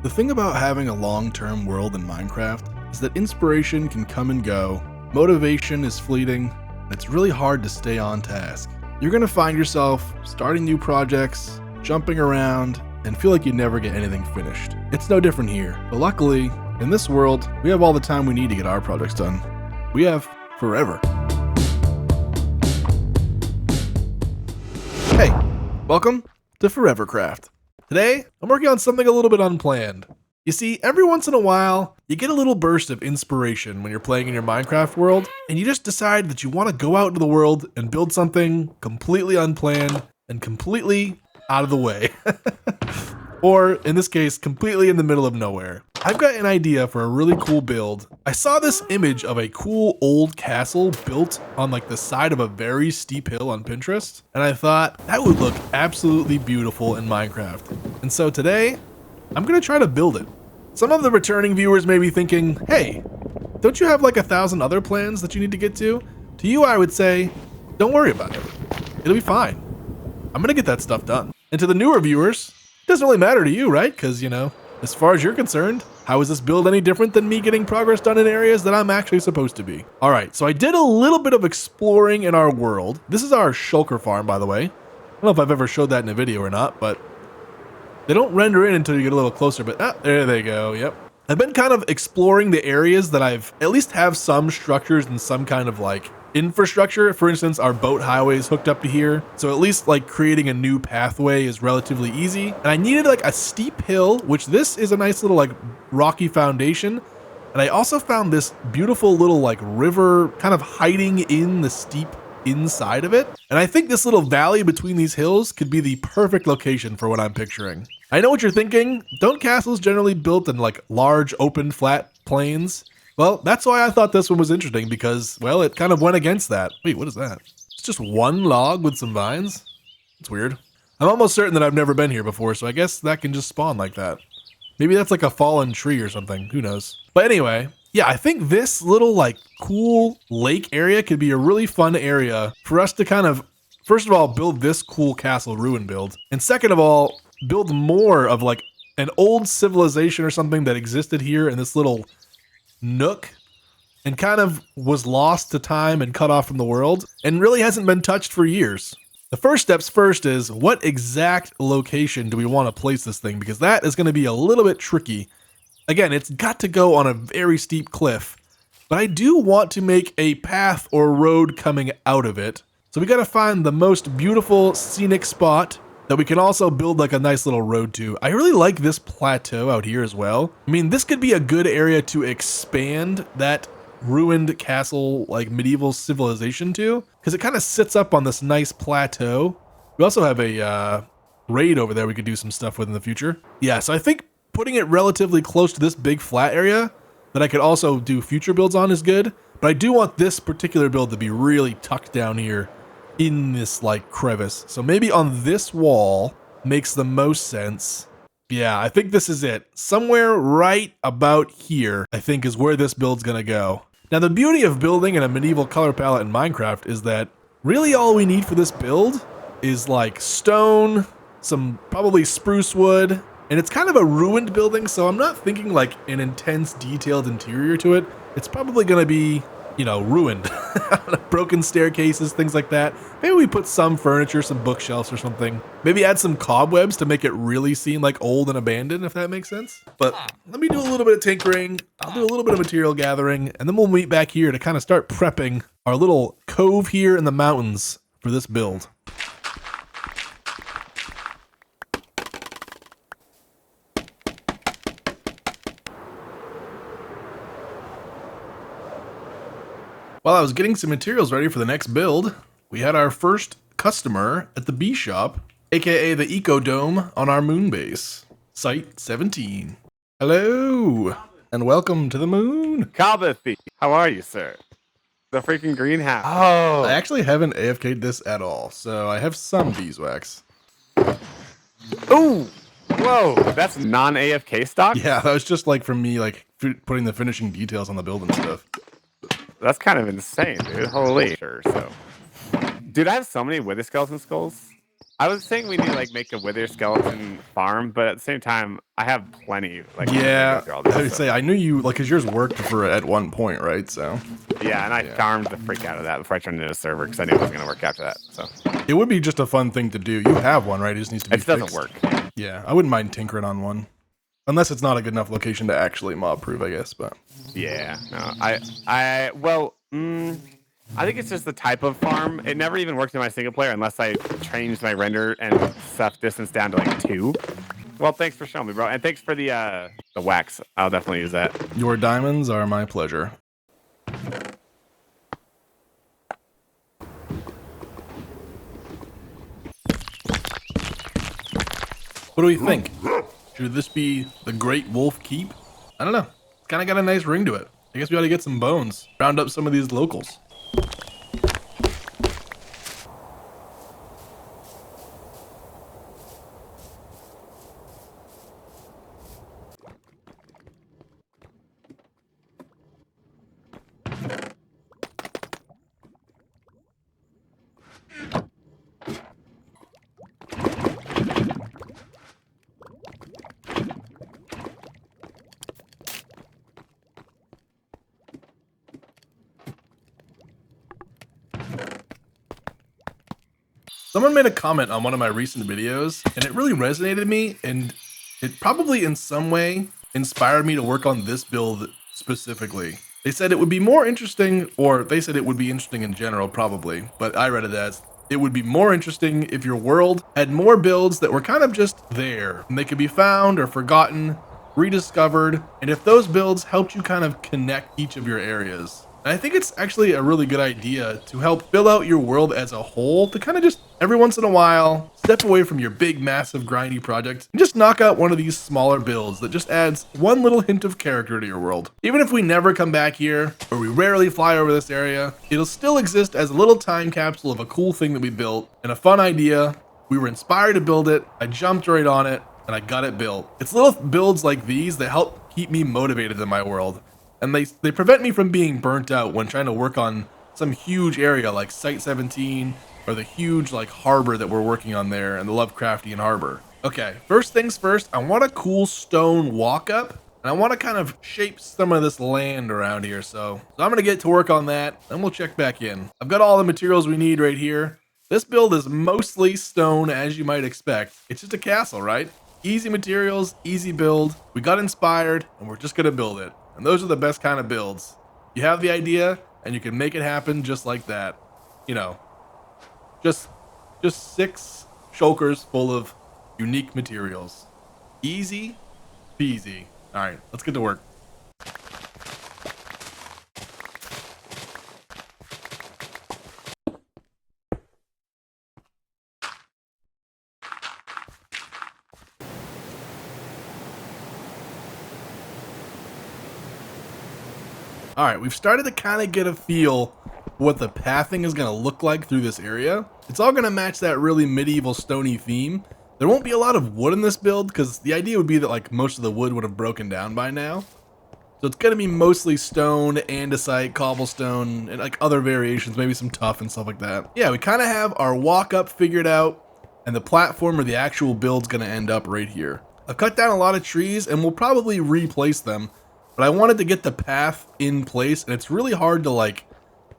The thing about having a long-term world in Minecraft is that inspiration can come and go, motivation is fleeting, and it's really hard to stay on task. You're gonna find yourself starting new projects, jumping around, and feel like you never get anything finished. It's no different here, but luckily, in this world, we have all the time we need to get our projects done. We have forever. Hey, welcome to ForeverCraft. Today, I'm working on something a little bit unplanned. You see, every once in a while, you get a little burst of inspiration when you're playing in your Minecraft world, and you just decide that you want to go out into the world and build something completely unplanned and completely out of the way. Or, in this case, completely in the middle of nowhere. I've got an idea for a really cool build. I saw this image of a cool old castle built on like the side of a very steep hill on Pinterest, and I thought that would look absolutely beautiful in Minecraft. And so today, I'm gonna try to build it. Some of the returning viewers may be thinking, hey, don't you have like 1,000 other plans that you need to get to? To you, I would say, don't worry about it. It'll be fine. I'm gonna get that stuff done. And to the newer viewers, it doesn't really matter to you, right? Because, you know, as far as you're concerned, how is this build any different than me getting progress done in areas that I'm actually supposed to be? All right, so I did a little bit of exploring in our world. This is our shulker farm, by the way. I don't know if I've ever showed that in a video or not, but they don't render in until you get a little closer, but there they go, yep. I've been kind of exploring the areas that I've at least have some structures and some kind of like infrastructure. For instance, our boat highway is hooked up to here, so at least like creating a new pathway is relatively easy. And I needed like a steep hill, which this is a nice little like rocky foundation. And I also found this beautiful little like river kind of hiding in the steep inside of it. And I think this little valley between these hills could be the perfect location for what I'm picturing. I know what you're thinking. Don't castles generally built in like large open flat plains? Well, that's why I thought this one was interesting because, well, it kind of went against that. Wait, what is that? It's just one log with some vines? It's weird. I'm almost certain that I've never been here before, so I guess that can just spawn like that. Maybe that's like a fallen tree or something. Who knows? But anyway, yeah, I think this little like cool lake area could be a really fun area for us to kind of, first of all, build this cool castle ruin build. And second of all, build more of like an old civilization or something that existed here in this little nook and kind of was lost to time and cut off from the world and really hasn't been touched for years. The first steps first is what exact location do we want to place this thing, because that is going to be a little bit tricky. Again, it's got to go on a very steep cliff, but I do want to make a path or road coming out of it. So we got to find the most beautiful scenic spot that we can also build like a nice little road to. I really like this plateau out here as well. I mean, this could be a good area to expand that ruined castle, like medieval civilization to, because it kind of sits up on this nice plateau. We also have a raid over there we could do some stuff with in the future. Yeah, so I think putting it relatively close to this big flat area that I could also do future builds on is good, but I do want this particular build to be really tucked down here in this like crevice. So maybe on this wall makes the most sense. Yeah, I think this is it. Somewhere right about here, I think, is where this build's gonna go. Now, the beauty of building in a medieval color palette in Minecraft is that really all we need for this build is like stone, some probably spruce wood, and it's kind of a ruined building, so I'm not thinking like an intense detailed interior to it. It's probably gonna be, you know, ruined. Broken staircases, things like that. Maybe we put some furniture, some bookshelves or something. Maybe add some cobwebs to make it really seem like old and abandoned, if that makes sense. But let me do a little bit of tinkering. I'll do a little bit of material gathering, and then we'll meet back here to kind of start prepping our little cove here in the mountains for this build. While I was getting some materials ready for the next build, we had our first customer at the bee shop, aka the Eco Dome on our moon base, Site 17. Hello, and welcome to the moon. Kabathy, how are you, sir? The freaking greenhouse. Oh, I actually haven't AFK'd this at all, so I have some beeswax. Ooh, whoa, that's non-AFK stock? Yeah, that was just like from me like putting the finishing details on the build and stuff. That's kind of insane, dude. Holy sure, so. Dude, I have so many wither skeleton skulls. I was saying we need to like make a wither skeleton farm, but at the same time, I have plenty. Like Yeah, to go through all I this, would so. say I knew you like because yours worked for at one point, right? So Yeah, and I Yeah. farmed the freak out of that before I turned it into a server because I knew it wasn't gonna work after that. So it would be just a fun thing to do. You have one, right? It just needs to be it doesn't fixed. work. Yeah, I wouldn't mind tinkering on one, unless it's not a good enough location to actually mob proof, I guess. But Yeah, no, I think it's just the type of farm. It never even worked in my single player unless I changed my render and stuff distance down to like 2. Well, thanks for showing me, bro, and thanks for the wax. I'll definitely use that. your diamonds are my pleasure. What do we think? Should this be the Great Wolf Keep? I don't know. It's kind of got a nice ring to it. I guess we ought to get some bones. Round up some of these locals. Someone made a comment on one of my recent videos, and it really resonated with me, and it probably in some way inspired me to work on this build specifically. They said it would be more interesting, or they said it would be interesting in general, probably, but I read it as it would be more interesting if your world had more builds that were kind of just there, and they could be found or forgotten, rediscovered, and if those builds helped you kind of connect each of your areas. And I think it's actually a really good idea to help fill out your world as a whole, to kind of just every once in a while step away from your big, massive, grindy project and just knock out one of these smaller builds that just adds one little hint of character to your world. Even if we never come back here, or we rarely fly over this area, it'll still exist as a little time capsule of a cool thing that we built and a fun idea. We were inspired to build it, I jumped right on it, and I got it built. It's little builds like these that help keep me motivated in my world. And they prevent me from being burnt out when trying to work on some huge area like Site 17 or the huge like harbor that we're working on there and the Lovecraftian harbor. Okay, first things first, I want a cool stone walk up and I want to kind of shape some of this land around here. So I'm gonna get to work on that and we'll check back in. I've got all the materials we need right here. This build is mostly stone as you might expect. It's just a castle, right? Easy materials, easy build. We got inspired and we're just gonna build it. And those are the best kind of builds. You have the idea and you can make it happen just like that. You know, just 6 shulkers full of unique materials. Easy peasy. All right, let's get to work. All right, we've started to kind of get a feel what the pathing is going to look like through this area. It's all going to match that really medieval stony theme. There won't be a lot of wood in this build because the idea would be that like most of the wood would have broken down by now. So it's going to be mostly stone, andesite, cobblestone, and like other variations, maybe some tuff and stuff like that. Yeah, we kind of have our walk up figured out and the platform where the actual build's going to end up right here. I've cut down a lot of trees and we'll probably replace them. But I wanted to get the path in place, and it's really hard to like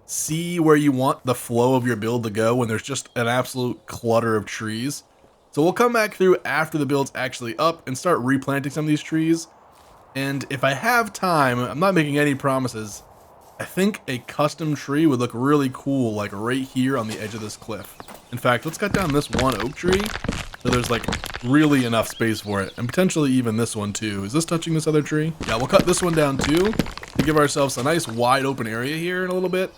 see where you want the flow of your build to go when there's just an absolute clutter of trees. So we'll come back through after the build's actually up and start replanting some of these trees. And if I have time, I'm not making any promises, I think a custom tree would look really cool like right here on the edge of this cliff. In fact, let's cut down this one oak tree so there's like really enough space for it, and potentially even this one too. Is this touching this other tree? Yeah, we'll cut this one down too to give ourselves a nice wide open area here in a little bit.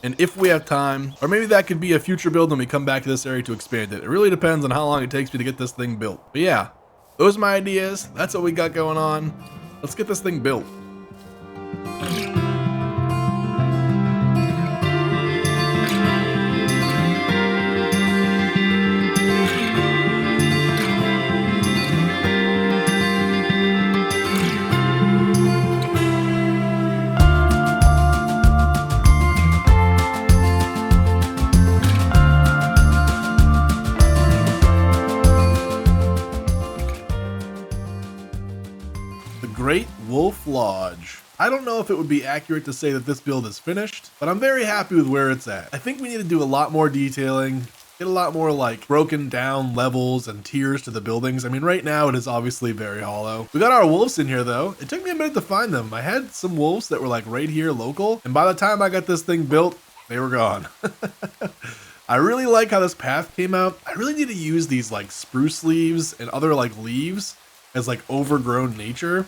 And if we have time, or maybe that could be a future build when we come back to this area to expand it. It really depends on how long it takes me to get this thing built. But yeah, those are my ideas. That's what we got going on. Let's get this thing built. The Great Wolf Lodge. I don't know if it would be accurate to say that this build is finished, but I'm very happy with where it's at. I think we need to do a lot more detailing, get a lot more like broken down levels and tiers to the buildings. I mean, right now it is obviously very hollow. We got our wolves in here though. It took me a minute to find them. I had some wolves that were like right here local, and by the time I got this thing built, they were gone. I really like how this path came out. I really need to use these like spruce leaves and other like leaves as like overgrown nature.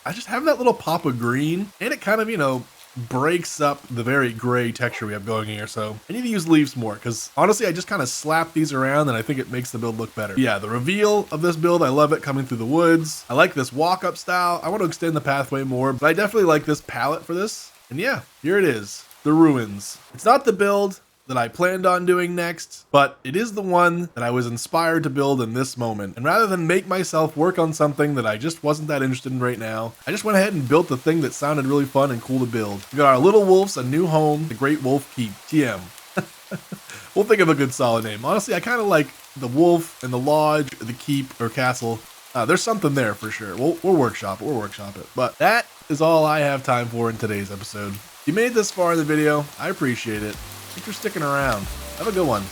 I just have that little pop of green, and it kind of, you know, breaks up the very gray texture we have going here. So I need to use leaves more because honestly, I just kind of slap these around and I think it makes the build look better. Yeah, the reveal of this build, I love it coming through the woods. I like this walk up style. I want to extend the pathway more, but I definitely like this palette for this. And yeah, here it is, the ruins. It's not the build that I planned on doing next, but it is the one that I was inspired to build in this moment. And rather than make myself work on something that I just wasn't that interested in right now, I just went ahead and built the thing that sounded really fun and cool to build. We got our little wolves, a new home, the Great Wolf Keep, TM. We'll think of a good solid name. Honestly, I kind of like the wolf and the lodge, the keep or castle. There's something there for sure. We'll workshop it. But that is all I have time for in today's episode. If you made it this far in the video, I appreciate it. Thanks for sticking around. Have a good one.